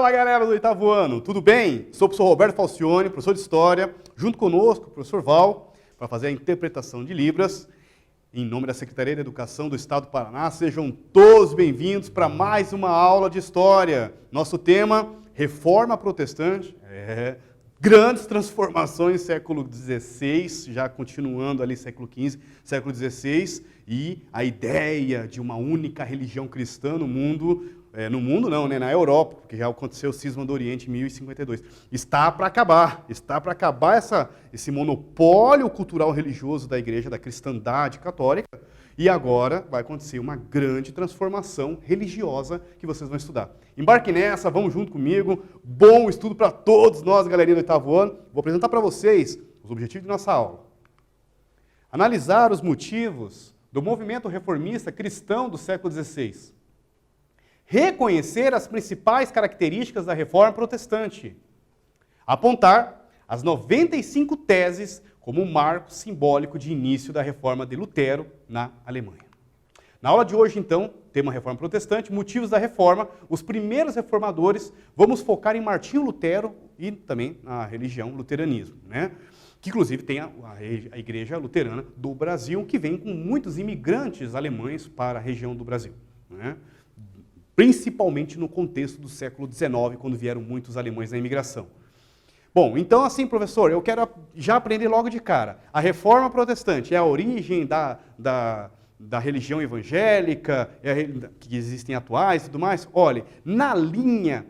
Fala galera do oitavo ano, tudo bem? Sou o professor Roberto Falcione, professor de História, junto conosco o professor Val, para fazer a interpretação de Libras. Em nome da Secretaria de Educação do Estado do Paraná, sejam todos bem-vindos para mais uma aula de História. Nosso tema, Reforma Protestante, grandes transformações século XVI, já continuando ali século XV, século XVI, e a ideia de uma única religião cristã no mundo, na Europa, porque já aconteceu o cisma do Oriente em 1052. Está para acabar esse monopólio cultural religioso da igreja, da cristandade católica, e agora vai acontecer uma grande transformação religiosa que vocês vão estudar. Embarque nessa, vamos junto comigo, bom estudo para todos nós, galerinha do oitavo ano. Vou apresentar para vocês os objetivos de nossa aula. Analisar os motivos do movimento reformista cristão do século XVI. Reconhecer as principais características da reforma protestante. Apontar as 95 teses como um marco simbólico de início da reforma de Lutero na Alemanha. Na aula de hoje, então, tema reforma protestante, motivos da reforma, os primeiros reformadores, vamos focar em Martinho Lutero e também na religião luteranismo, né? Que inclusive tem a igreja luterana do Brasil, que vem com muitos imigrantes alemães para a região do Brasil, né? Principalmente no contexto do século XIX, quando vieram muitos alemães na imigração. Bom, então assim, professor, eu quero já aprender logo de cara. A reforma protestante é a origem da religião evangélica, que existem atuais e tudo mais? Olha, na linha,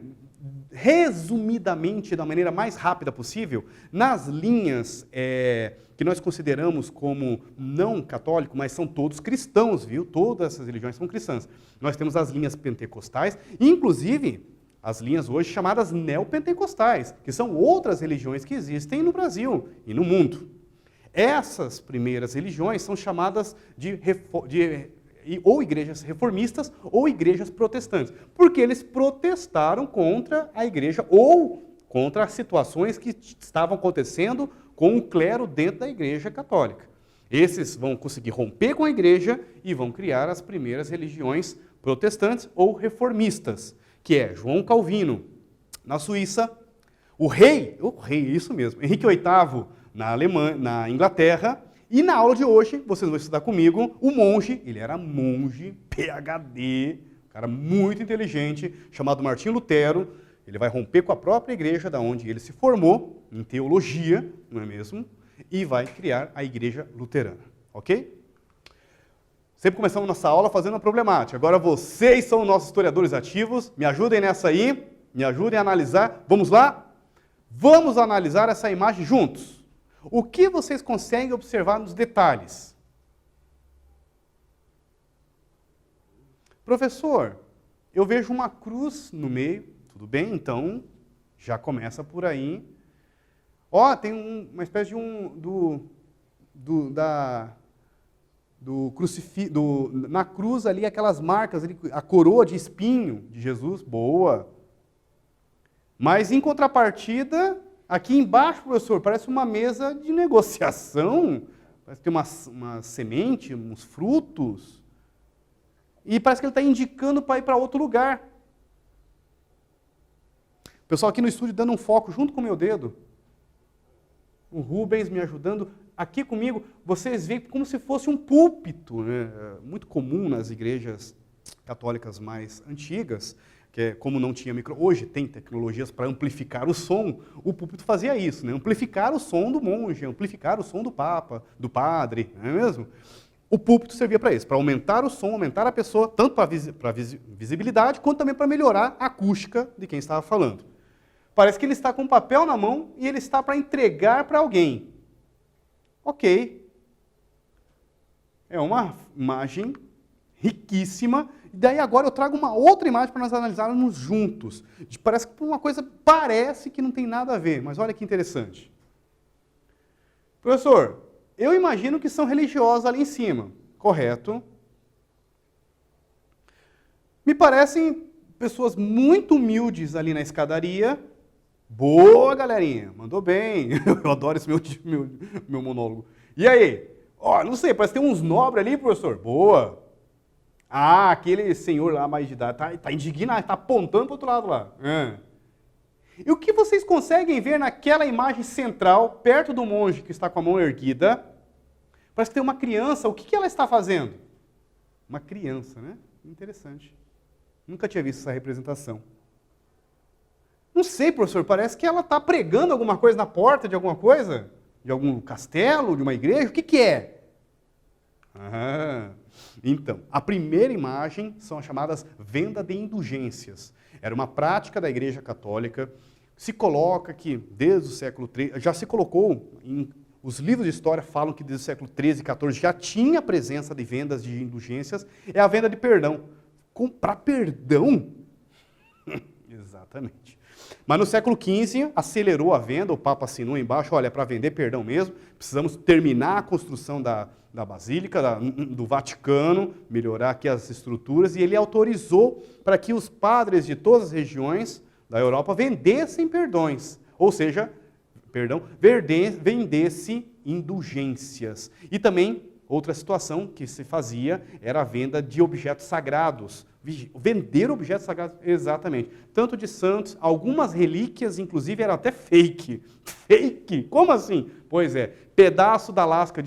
resumidamente, da maneira mais rápida possível, nas linhas que nós consideramos como não católico, mas são todos cristãos, viu? Todas essas religiões são cristãs. Nós temos as linhas pentecostais, inclusive as linhas hoje chamadas neopentecostais, que são outras religiões que existem no Brasil e no mundo. Essas primeiras religiões são chamadas ou igrejas reformistas ou igrejas protestantes, porque eles protestaram contra a igreja ou contra as situações que estavam acontecendo com o clero dentro da igreja católica. Esses vão conseguir romper com a igreja e vão criar as primeiras religiões protestantes ou reformistas, que é João Calvino, na Suíça, o rei, isso mesmo, Henrique VIII, na Inglaterra, e na aula de hoje, vocês vão estudar comigo, o monge, ele era monge, PhD, cara muito inteligente, chamado Martinho Lutero. Ele vai romper com a própria igreja da onde ele se formou, em teologia, não é mesmo? E vai criar a igreja luterana, ok? Sempre começamos nossa aula fazendo uma problemática. Agora vocês são nossos historiadores ativos, me ajudem nessa aí, me ajudem a analisar. Vamos lá? Vamos analisar essa imagem juntos. O que vocês conseguem observar nos detalhes? Professor, eu vejo uma cruz no meio. Tudo bem? Então, já começa por aí. Ó, tem uma espécie de na cruz ali, aquelas marcas, ali, a coroa de espinho de Jesus, boa. Mas, em contrapartida, aqui embaixo, professor, parece uma mesa de negociação, parece que tem uma semente, uns frutos, e parece que ele está indicando para ir para outro lugar. O pessoal aqui no estúdio dando um foco junto com o meu dedo. O Rubens me ajudando. Aqui comigo, vocês veem como se fosse um púlpito, né? Muito comum nas igrejas católicas mais antigas, que é, como não tinha hoje tem tecnologias para amplificar o som, o púlpito fazia isso, né? Amplificar o som do monge, amplificar o som do papa, do padre, não é mesmo? O púlpito servia para isso, para aumentar o som, aumentar a pessoa, tanto para visibilidade, quanto também para melhorar a acústica de quem estava falando. Parece que ele está com um papel na mão e ele está para entregar para alguém. Ok. É uma imagem riquíssima. E daí agora eu trago uma outra imagem para nós analisarmos juntos. Parece que uma coisa parece que não tem nada a ver, mas olha que interessante. Professor, eu imagino que são religiosos ali em cima, correto? Me parecem pessoas muito humildes ali na escadaria. Boa, galerinha, mandou bem. Eu adoro esse meu monólogo. E aí? Ó, não sei, parece que tem uns nobres ali, professor. Boa. Ah, aquele senhor lá mais de idade, tá indignado, tá apontando para o outro lado lá. E o que vocês conseguem ver naquela imagem central, perto do monge que está com a mão erguida? Parece que tem uma criança. O que ela está fazendo? Uma criança, né? Interessante. Nunca tinha visto essa representação. Não sei, professor, parece que ela está pregando alguma coisa na porta de alguma coisa? De algum castelo, de uma igreja? O que é? Então, a primeira imagem são as chamadas venda de indulgências. Era uma prática da Igreja Católica. Se coloca que desde o século XIII, já se colocou, os livros de história falam que desde o século XIII e XIV já tinha presença de vendas de indulgências, é a venda de perdão. Comprar perdão? Exatamente. Mas no século XV, acelerou a venda, o Papa assinou embaixo, olha, para vender perdão mesmo, precisamos terminar a construção da Basílica, do Vaticano, melhorar aqui as estruturas, e ele autorizou para que os padres de todas as regiões da Europa vendessem perdões, ou seja, vendesse indulgências. E também, outra situação que se fazia era a venda de objetos sagrados. Vender objetos sagrados, exatamente. Tanto de santos, algumas relíquias, inclusive, eram até fake. Fake? Como assim? Pois é, pedaço da lasca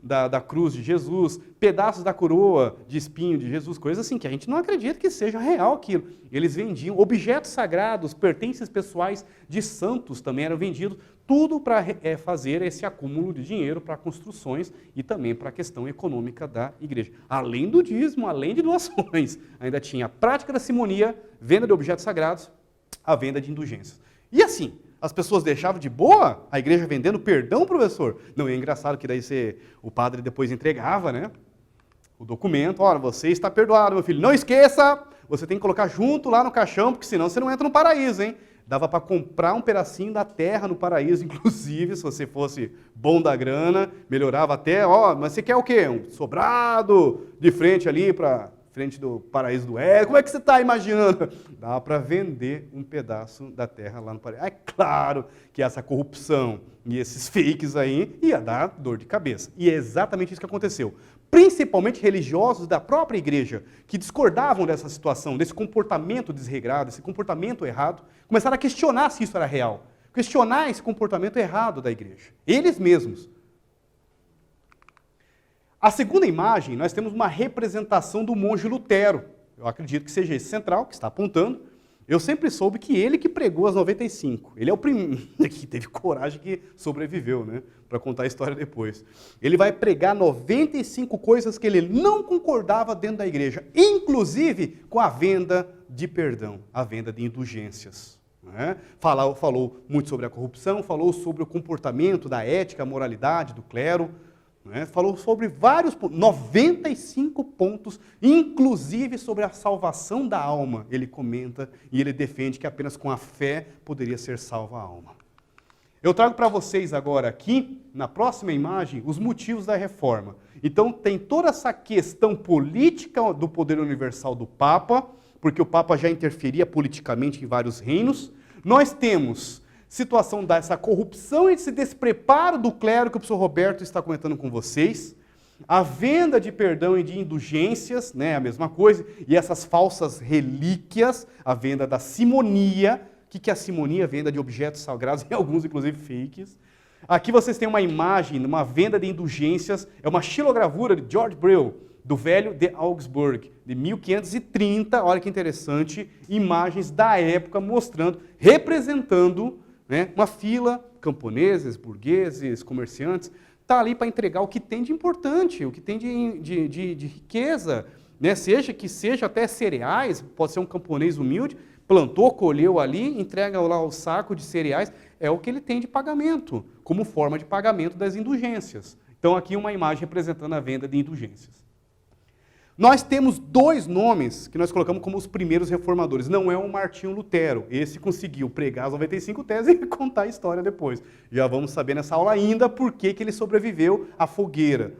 da cruz de Jesus, pedaços da coroa de espinho de Jesus, coisas assim, que a gente não acredita que seja real aquilo. Eles vendiam objetos sagrados, pertences pessoais de santos também eram vendidos, tudo para fazer esse acúmulo de dinheiro para construções e também para a questão econômica da igreja. Além do dízimo, além de doações, ainda tinha a prática da simonia, venda de objetos sagrados, a venda de indulgências. E assim, as pessoas deixavam de boa a igreja vendendo perdão, professor? Não, é engraçado que daí o padre depois entregava, né, o documento, olha, você está perdoado, meu filho, não esqueça, você tem que colocar junto lá no caixão, porque senão você não entra no paraíso, hein? Dava para comprar um pedacinho da terra no paraíso, inclusive, se você fosse bom da grana, melhorava até, mas você quer o quê? Um sobrado de frente ali para frente do paraíso do Éden, como é que você está imaginando? Dá para vender um pedaço da terra lá no paraíso. É claro que essa corrupção e esses fakes aí ia dar dor de cabeça. E é exatamente isso que aconteceu. Principalmente religiosos da própria igreja, que discordavam dessa situação, desse comportamento desregrado, desse comportamento errado, começaram a questionar se isso era real. Questionar esse comportamento errado da igreja. Eles mesmos. A segunda imagem, nós temos uma representação do monge Lutero. Eu acredito que seja esse central, que está apontando. Eu sempre soube que ele que pregou as 95. Ele é o primeiro que teve coragem, que sobreviveu, né? Para contar a história depois. Ele vai pregar 95 coisas que ele não concordava dentro da igreja, inclusive com a venda de perdão, a venda de indulgências. Né? Falou muito sobre a corrupção, falou sobre o comportamento da ética, a moralidade do clero, né? Falou sobre vários pontos, 95 pontos, inclusive sobre a salvação da alma. Ele comenta e ele defende que apenas com a fé poderia ser salva a alma. Eu trago para vocês agora aqui, na próxima imagem, os motivos da reforma. Então tem toda essa questão política do poder universal do Papa, porque o Papa já interferia politicamente em vários reinos. Nós temos situação dessa corrupção e esse despreparo do clero que o professor Roberto está comentando com vocês, a venda de perdão e de indulgências, né, a mesma coisa, e essas falsas relíquias, a venda da simonia. O que é a simonia? Venda de objetos sagrados, e alguns inclusive fakes. Aqui vocês têm uma imagem, uma venda de indulgências, é uma xilogravura de George Brill, do Velho de Augsburg, de 1530, olha que interessante, imagens da época mostrando, representando, né, uma fila, camponeses, burgueses, comerciantes, está ali para entregar o que tem de importante, o que tem de riqueza, né? Seja até cereais, pode ser um camponês humilde, plantou, colheu ali, entrega lá o saco de cereais, é o que ele tem de pagamento, como forma de pagamento das indulgências. Então aqui uma imagem representando a venda de indulgências. Nós temos dois nomes que nós colocamos como os primeiros reformadores. Não é o Martinho Lutero. Esse conseguiu pregar as 95 teses e contar a história depois. Já vamos saber nessa aula ainda por que ele sobreviveu à fogueira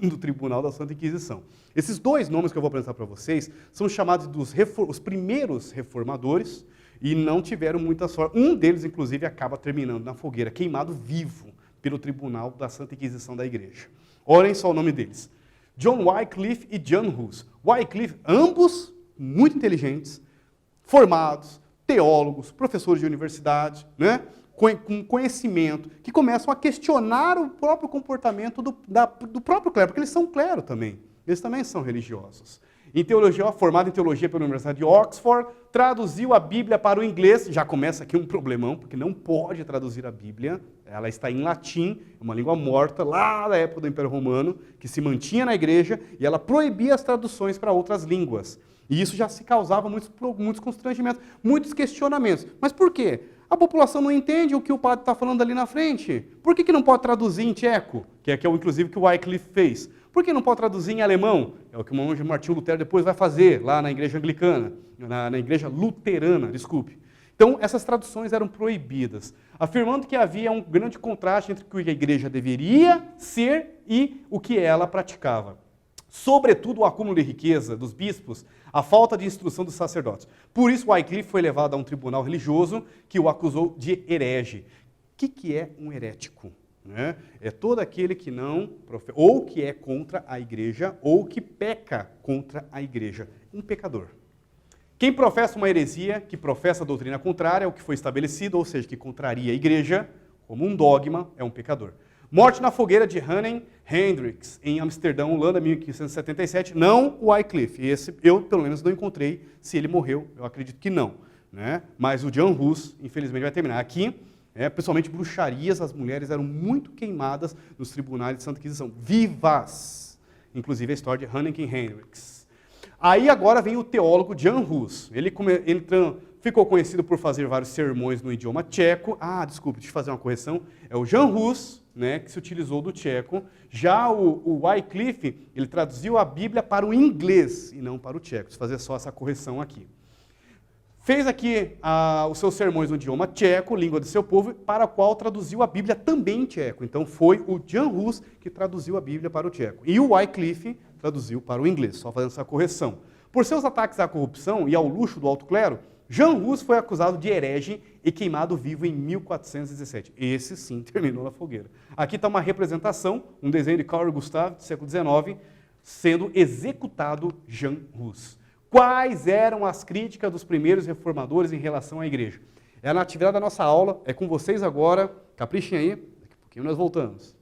do Tribunal da Santa Inquisição. Esses dois nomes que eu vou apresentar para vocês são chamados os primeiros reformadores e não tiveram muita sorte. Um deles, inclusive, acaba terminando na fogueira, queimado vivo pelo Tribunal da Santa Inquisição da Igreja. Olhem só o nome deles. John Wycliffe e John Hus. Wycliffe, ambos muito inteligentes, formados, teólogos, professores de universidade, né? Com conhecimento, que começam a questionar o próprio comportamento do próprio clero, porque eles são clero também, eles também são religiosos. Em teologia, formado em teologia pela Universidade de Oxford, traduziu a Bíblia para o inglês, já começa aqui um problemão, porque não pode traduzir a Bíblia, ela está em latim, é uma língua morta, lá da época do Império Romano, que se mantinha na igreja, e ela proibia as traduções para outras línguas. E isso já se causava muitos constrangimentos, muitos questionamentos. Mas por quê? A população não entende o que o padre está falando ali na frente. Por que não pode traduzir em tcheco? Que é inclusive o que o Wycliffe fez. Por que não pode traduzir em alemão? É o que o monge Martinho Lutero depois vai fazer lá na igreja anglicana, na igreja luterana, desculpe. Então, essas traduções eram proibidas, afirmando que havia um grande contraste entre o que a igreja deveria ser e o que ela praticava. Sobretudo o acúmulo de riqueza dos bispos, a falta de instrução dos sacerdotes. Por isso, Wycliffe foi levado a um tribunal religioso que o acusou de herege. O que é um herético? Né? É todo aquele que não, ou que é contra a igreja, ou que peca contra a igreja. Um pecador. Quem professa uma heresia, que professa a doutrina contrária ao que foi estabelecido, ou seja, que contraria a igreja, como um dogma, é um pecador. Morte na fogueira de Hanem Hendricks, em Amsterdã, Holanda, 1577. Não o Wycliffe. Esse eu, pelo menos, não encontrei se ele morreu. Eu acredito que não. Né? Mas o Jan Hus, infelizmente, vai terminar. Aqui, principalmente bruxarias, as mulheres eram muito queimadas nos tribunais de Santa Inquisição. Vivas! Inclusive a história de Hanem Hendricks. Aí agora vem o teólogo Jan Hus. Ele ficou conhecido por fazer vários sermões no idioma tcheco. Desculpe, deixa eu fazer uma correção. É o Jan Hus, né, que se utilizou do tcheco. Já o Wycliffe, ele traduziu a Bíblia para o inglês e não para o tcheco. Deixa eu fazer só essa correção aqui. Fez aqui os seus sermões no idioma tcheco, língua do seu povo, para a qual traduziu a Bíblia também em tcheco. Então foi o Jan Hus que traduziu a Bíblia para o tcheco. E o Wycliffe traduziu para o inglês, só fazendo essa correção. Por seus ataques à corrupção e ao luxo do alto clero, Jan Hus foi acusado de herege e queimado vivo em 1417. Esse sim terminou na fogueira. Aqui está uma representação, um desenho de Carl Gustav, do século XIX, sendo executado Jan Hus. Quais eram as críticas dos primeiros reformadores em relação à igreja? É na atividade da nossa aula, é com vocês agora, caprichem aí, daqui a pouquinho nós voltamos.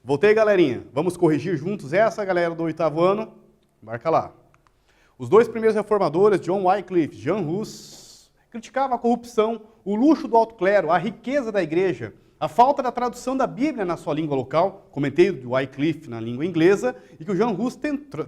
Voltei, galerinha. Vamos corrigir juntos essa, galera do 8º ano? Marca lá. Os dois primeiros reformadores, John Wycliffe e John Hus, criticavam a corrupção, o luxo do alto clero, a riqueza da igreja, a falta da tradução da Bíblia na sua língua local, comentei do Wycliffe na língua inglesa, e que o John Hus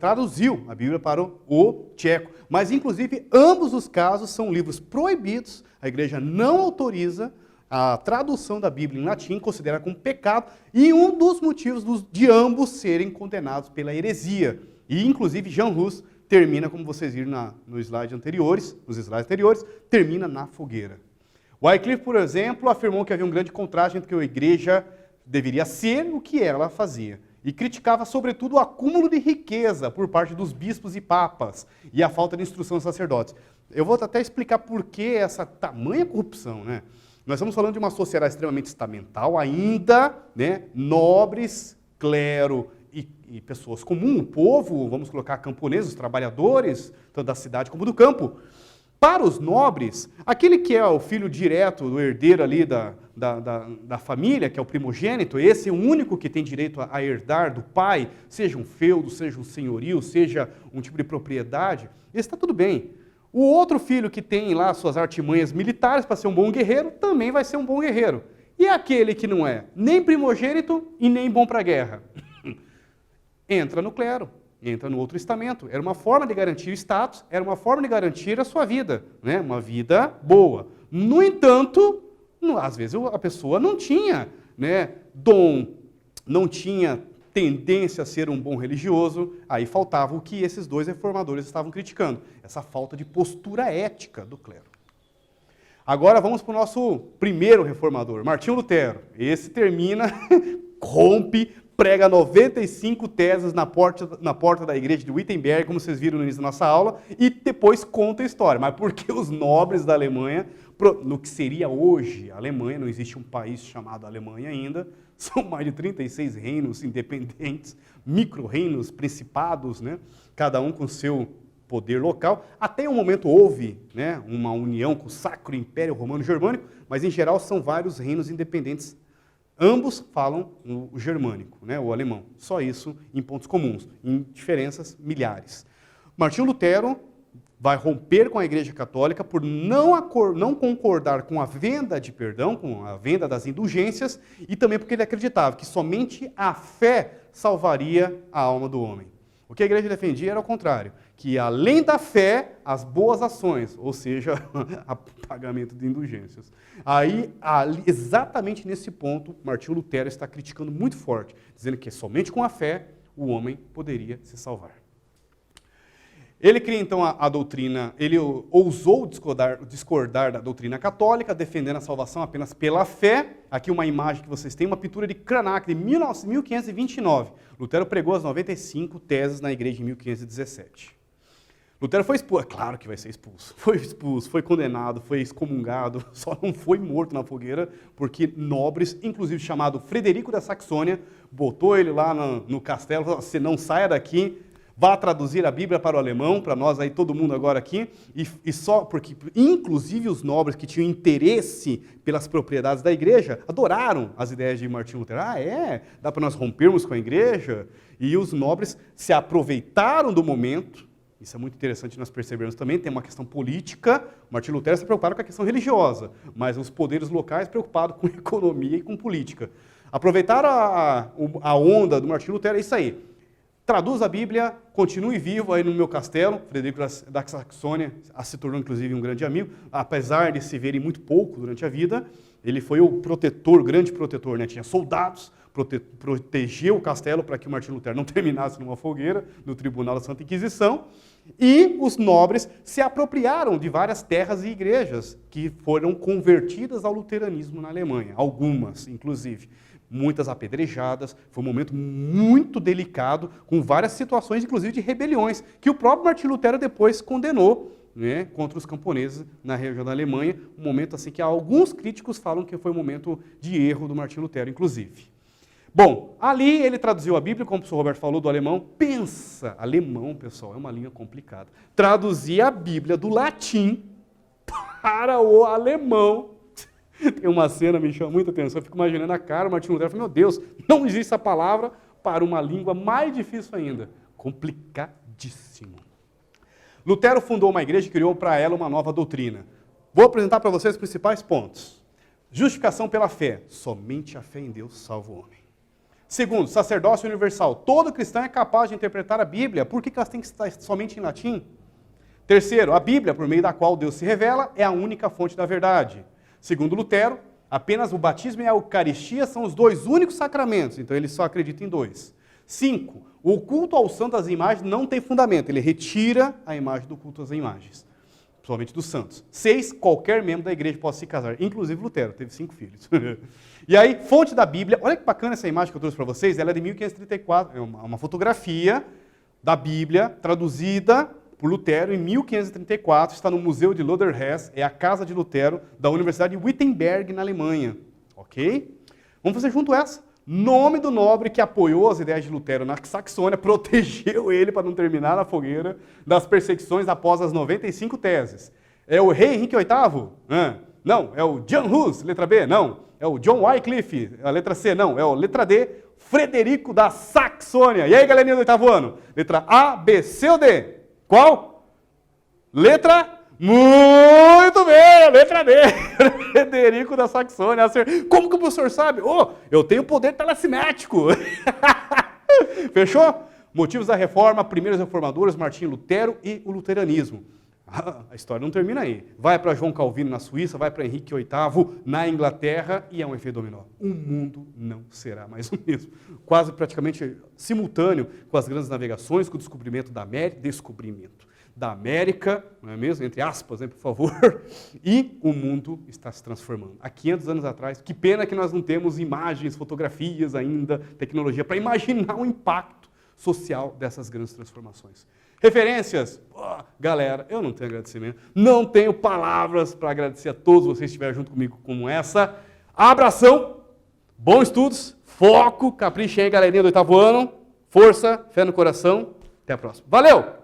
traduziu a Bíblia para o tcheco. Mas, inclusive, ambos os casos são livros proibidos, a igreja não autoriza a tradução da Bíblia em latim, considera como pecado, e um dos motivos de ambos serem condenados pela heresia. E, inclusive, John Hus termina, como vocês viram nos slides anteriores, termina na fogueira. Wycliffe, por exemplo, afirmou que havia um grande contraste entre o que a igreja deveria ser e o que ela fazia. E criticava, sobretudo, o acúmulo de riqueza por parte dos bispos e papas e a falta de instrução dos sacerdotes. Eu vou até explicar por que essa tamanha corrupção, né? Nós estamos falando de uma sociedade extremamente estamental, ainda, né, nobres, clero e pessoas comuns, o povo, vamos colocar camponeses, trabalhadores, tanto da cidade como do campo. Para os nobres, aquele que é o filho direto do herdeiro ali da família, que é o primogênito, esse é o único que tem direito a herdar do pai, seja um feudo, seja um senhorio, seja um tipo de propriedade, esse está tudo bem. O outro filho que tem lá suas artimanhas militares para ser um bom guerreiro, também vai ser um bom guerreiro. E aquele que não é nem primogênito e nem bom para a guerra? Entra no clero, entra no outro estamento. Era uma forma de garantir o status, era uma forma de garantir a sua vida, né? Uma vida boa. No entanto, às vezes a pessoa não tinha, né, dom, não tinha tendência a ser um bom religioso, aí faltava o que esses dois reformadores estavam criticando, essa falta de postura ética do clero. Agora vamos para o nosso primeiro reformador, Martinho Lutero. Esse termina, rompe, prega 95 teses na porta da igreja de Wittenberg, como vocês viram no início da nossa aula, e depois conta a história. Mas porque os nobres da Alemanha, no que seria hoje a Alemanha, não existe um país chamado Alemanha ainda, são mais de 36 reinos independentes, micro-reinos, principados, né? Cada um com seu poder local. Até um momento houve, né, uma união com o Sacro Império Romano Germânico, mas em geral são vários reinos independentes. Ambos falam o germânico, né, o alemão. Só isso em pontos comuns, em diferenças milhares. Martinho Lutero vai romper com a Igreja Católica por não concordar com a venda de perdão, com a venda das indulgências, e também porque ele acreditava que somente a fé salvaria a alma do homem. O que a igreja defendia era o contrário, que além da fé, as boas ações, ou seja, o pagamento de indulgências. Aí, exatamente nesse ponto, Martinho Lutero está criticando muito forte, dizendo que somente com a fé o homem poderia se salvar. Ele cria então a doutrina, ele ousou discordar da doutrina católica, defendendo a salvação apenas pela fé. Aqui uma imagem que vocês têm, uma pintura de Cranach, de 1529. Lutero pregou as 95 teses na igreja em 1517. Lutero foi expulso, claro que vai ser expulso, foi condenado, foi excomungado, só não foi morto na fogueira, porque nobres, inclusive chamado Frederico da Saxônia, botou ele lá no castelo, falou: você não saia daqui, vá traduzir a Bíblia para o alemão, para nós aí, todo mundo agora aqui, e só porque, inclusive os nobres que tinham interesse pelas propriedades da igreja, adoraram as ideias de Martinho Lutero. Ah, é? Dá para nós rompermos com a igreja? E os nobres se aproveitaram do momento. Isso é muito interessante nós percebermos também, tem uma questão política, Martinho Lutero se preocupado com a questão religiosa, mas os poderes locais preocupados com economia e com política. Aproveitaram a onda do Martinho Lutero, é isso aí. Traduz a Bíblia, continue vivo aí no meu castelo. Frederico da Saxônia se tornou inclusive um grande amigo, apesar de se verem muito pouco durante a vida, ele foi o protetor, o grande protetor, né? Tinha soldados, protegeu o castelo para que o Martinho Lutero não terminasse numa fogueira no Tribunal da Santa Inquisição, e os nobres se apropriaram de várias terras e igrejas que foram convertidas ao luteranismo na Alemanha, algumas, inclusive. Muitas apedrejadas, foi um momento muito delicado, com várias situações, inclusive de rebeliões, que o próprio Martinho Lutero depois condenou, né, contra os camponeses na região da Alemanha, um momento assim que alguns críticos falam que foi um momento de erro do Martinho Lutero, inclusive. Bom, ali ele traduziu a Bíblia, como o professor Roberto falou, do alemão. Pensa, alemão, pessoal, é uma língua complicada. Traduzir a Bíblia do latim para o alemão. Tem uma cena que me chama muita atenção, eu fico imaginando a cara, o Martinho Lutero, eu falo, meu Deus, não existe essa palavra para uma língua mais difícil ainda. Complicadíssimo. Lutero fundou uma igreja e criou para ela uma nova doutrina. Vou apresentar para vocês os principais pontos. Justificação pela fé. Somente a fé em Deus salva o homem. Segundo, sacerdócio universal. Todo cristão é capaz de interpretar a Bíblia. Por que elas têm que estar somente em latim? Terceiro, a Bíblia, por meio da qual Deus se revela, é a única fonte da verdade. Segundo Lutero, apenas o batismo e a Eucaristia são os dois únicos sacramentos. Então ele só acredita em dois. 5. O culto ao santo das imagens não tem fundamento. Ele retira a imagem do culto às imagens, principalmente dos santos. 6. Qualquer membro da igreja pode se casar, inclusive Lutero, teve 5 filhos. E aí, fonte da Bíblia, olha que bacana essa imagem que eu trouxe para vocês, ela é de 1534, é uma fotografia da Bíblia, traduzida por Lutero em 1534, está no Museu de Lutherhess, é a casa de Lutero, da Universidade de Wittenberg, na Alemanha. Ok? Vamos fazer junto essa. Nome do nobre que apoiou as ideias de Lutero na Saxônia, protegeu ele para não terminar na fogueira das perseguições após as 95 teses. É o rei Henrique VIII? Não. É o Jan Hus, letra B? Não. É o John Wycliffe, a letra C? Não. É o letra D, Frederico da Saxônia. E aí, galerinha do 8º ano? Letra A, B, C ou D? Qual? Letra muito bem, letra D. Frederico da Saxônia. Como que o professor sabe? Eu tenho poder telecinético. Fechou? Motivos da reforma, primeiros reformadores, Martinho Lutero e o luteranismo. A história não termina aí. Vai para João Calvino na Suíça, vai para Henrique VIII na Inglaterra e é um efeito dominó. O mundo não será mais o mesmo. Quase praticamente simultâneo com as grandes navegações, com o descobrimento da América, não é mesmo? Entre aspas, por favor. E o mundo está se transformando. Há 500 anos atrás, que pena que nós não temos imagens, fotografias ainda, tecnologia, para imaginar o impacto social dessas grandes transformações. Referências? Galera, eu não tenho agradecimento, não tenho palavras para agradecer a todos vocês que estiveram junto comigo como essa. Abração, bons estudos, foco, caprichem aí, galerinha do 8º ano, força, fé no coração. Até a próxima. Valeu!